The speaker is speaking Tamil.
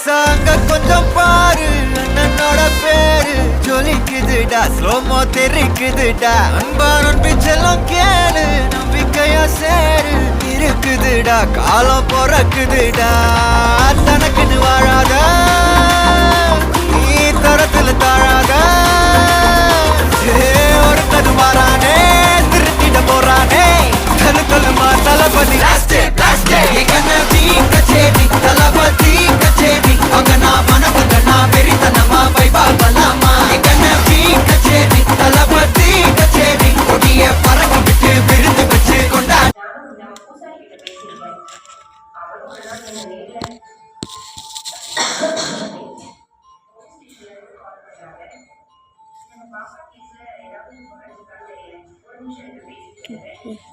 சாங்க கொஞ்சம் பாரு அண்ணனோட பேரு ஜொலிக்குதுடா ஸ்லோமோ தெரிக்குதுடா அன்பான பிச்செல்லாம் கேளு நம்பிக்கையா சேரு இருக்குதுடா காலம் பிறக்குதுடா தனக்குன்னு வாழாத நீ தரத்துல தாழாத ஒருத்தது மாறானே திருத்திட போறானே கலு கலுமா தளபதி கச்சேரி தளபதி கச்சேரி அங்கனா மனசங்கனா பெரித்தனமா வைபா பலாமா கச்சேரி தளபதி கச்சேரி கொடிய பறக்க விட்டு விருந்து வச்சு கொண்டா Okay.